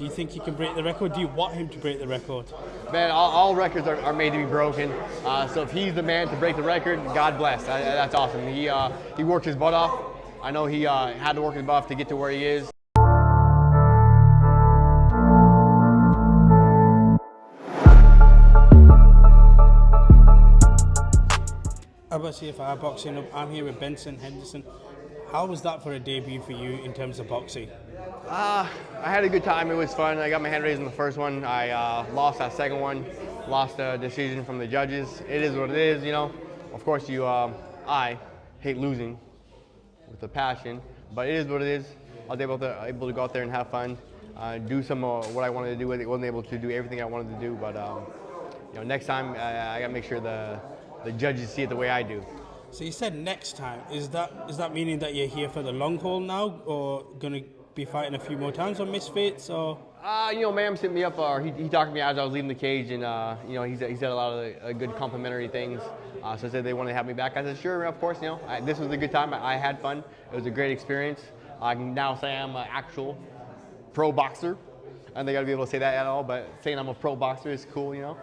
Do you think he can break the record? Do you want him to break the record? Man, all records are made to be broken. So if he's the man to break the record, God bless. That's awesome. He worked his butt off. I know he had to work his butt off to get to where he is. Abbas here for iBoxingHub. I'm here with Benson Henderson. How was that for a debut for you in terms of boxing? I had a good time. It was fun. I got my hand raised in the first one. I lost that second one. Lost a decision from the judges. It is what it is, you know. Of course, I hate losing with a passion, but it is what it is. I was able to go out there and have fun, do some of what I wanted to do. I wasn't able to do everything I wanted to do, but you know, next time I got to make sure the judges see it the way I do. So you said next time. Is that meaning that you're here for the long haul now, or gonna be fighting a few more times on Misfits, or? You know, Ma'am hit me up, or he talked to me as I was leaving the cage, and you know, he said a lot of good complimentary things. So I said they wanted to have me back. I said sure, of course. You know, this was a good time. I had fun. It was a great experience. I can now say I'm an actual pro boxer. I don't think I'd be able to say that at all, but saying I'm a pro boxer is cool, you know.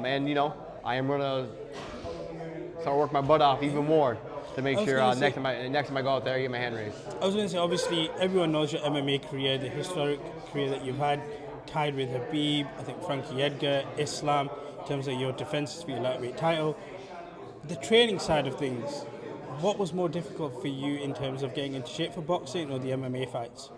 And you know, I am gonna start working my butt off even more to make sure next time I go out there, I get my hand raised. I was going to say, obviously, everyone knows your MMA career, the historic career that you've had, tied with Khabib, I think Frankie Edgar, Islam, in terms of your defenses for your lightweight title. The training side of things, what was more difficult for you in terms of getting into shape for boxing or the MMA fights?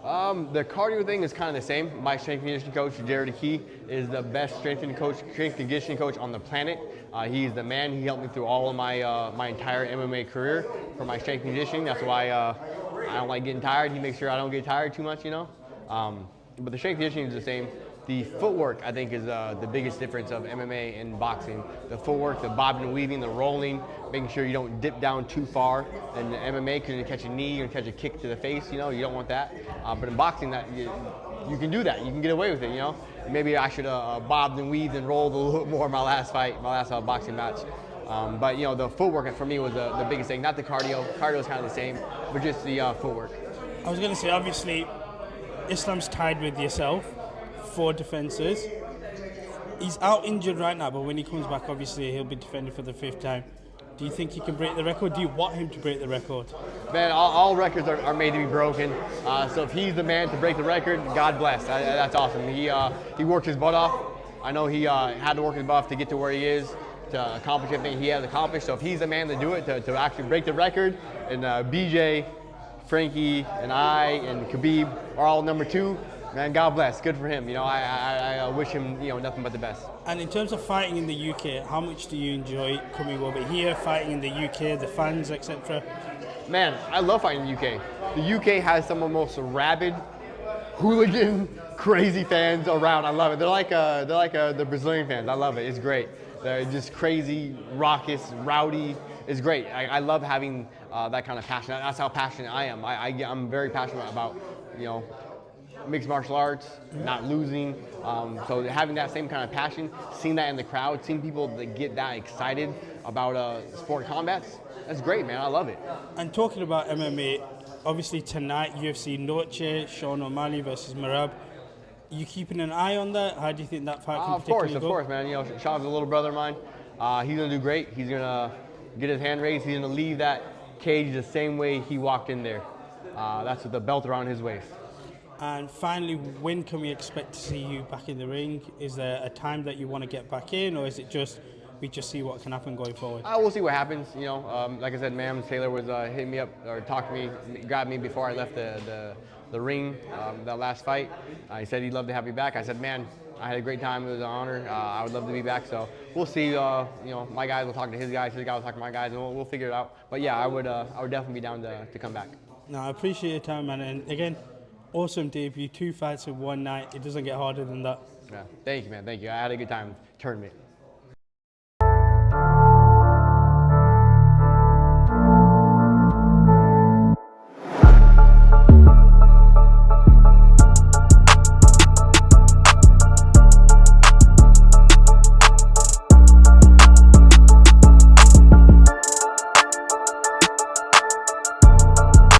The cardio thing is kind of the same. My strength and conditioning coach, Jared Key, is the best strength and conditioning coach on the planet. He's the man. He helped me through all of my entire MMA career for my strength and conditioning. That's why I don't like getting tired. He makes sure I don't get tired too much, you know. But the strength and conditioning is the same. The footwork, I think, is the biggest difference of MMA and boxing. The footwork, the bobbing and weaving, the rolling, making sure you don't dip down too far. In MMA, because you're gonna catch a knee, you're gonna catch a kick to the face, you know, you don't want that. But in boxing, you can do that. You can get away with it, you know. Maybe I should have bobbed and weaved and rolled a little bit more in my last fight, my last boxing match. But you know, the footwork for me was the biggest thing. Not the cardio. Cardio is kind of the same, but just the footwork. I was gonna say, obviously, Islam's tied with yourself. 4 defenses. He's out injured right now, but when he comes back, obviously he'll be defending for the 5th time. Do you think he can break the record? Do you want him to break the record? Man, all records are made to be broken. So if he's the man to break the record, God bless. That's awesome. He worked his butt off. I know he had to work his butt off to get to where he is, to accomplish everything he has accomplished. So if he's the man to do it, to actually break the record, and BJ, Frankie, and I, and Khabib are all number 2, man, God bless. Good for him. You know, I wish him, you know, nothing but the best. And in terms of fighting in the UK, how much do you enjoy coming over here, fighting in the UK, the fans, etc.? Man, I love fighting in the UK. The UK has some of the most rabid, hooligan, crazy fans around. I love it. They're like the Brazilian fans. I love it. It's great. They're just crazy, raucous, rowdy. It's great. I love having that kind of passion. That's how passionate I am. I'm very passionate about, you know, mixed martial arts, not losing. So having that same kind of passion, seeing that in the crowd, seeing people that get that excited about sport combats, that's great, man. I love it. And talking about MMA, obviously tonight UFC Noche, Sean O'Malley versus Merab. You keeping an eye on that? How do you think that fight can particularly go? Of course, man. You know, Sean's a little brother of mine. He's gonna do great. He's gonna get his hand raised. He's gonna leave that cage the same way he walked in there. That's with the belt around his waist. And finally, when can we expect to see you back in the ring? Is there a time that you want to get back in, or is it just we just see what can happen going forward? We'll see what happens. You know, like I said, Ma'am Taylor was hitting me up or talked to me, grabbed me before I left the ring that last fight. He said he'd love to have me back. I said, man, I had a great time. It was an honor. I would love to be back. So we'll see. You know, my guys will talk to his guys will talk to my guys, and we'll figure it out. But yeah, I would definitely be down to come back. No, I appreciate your time, man. And again, awesome debut, 2 fights in one night. It doesn't get harder than that. Yeah, thank you, man. Thank you. I had a good time tournament.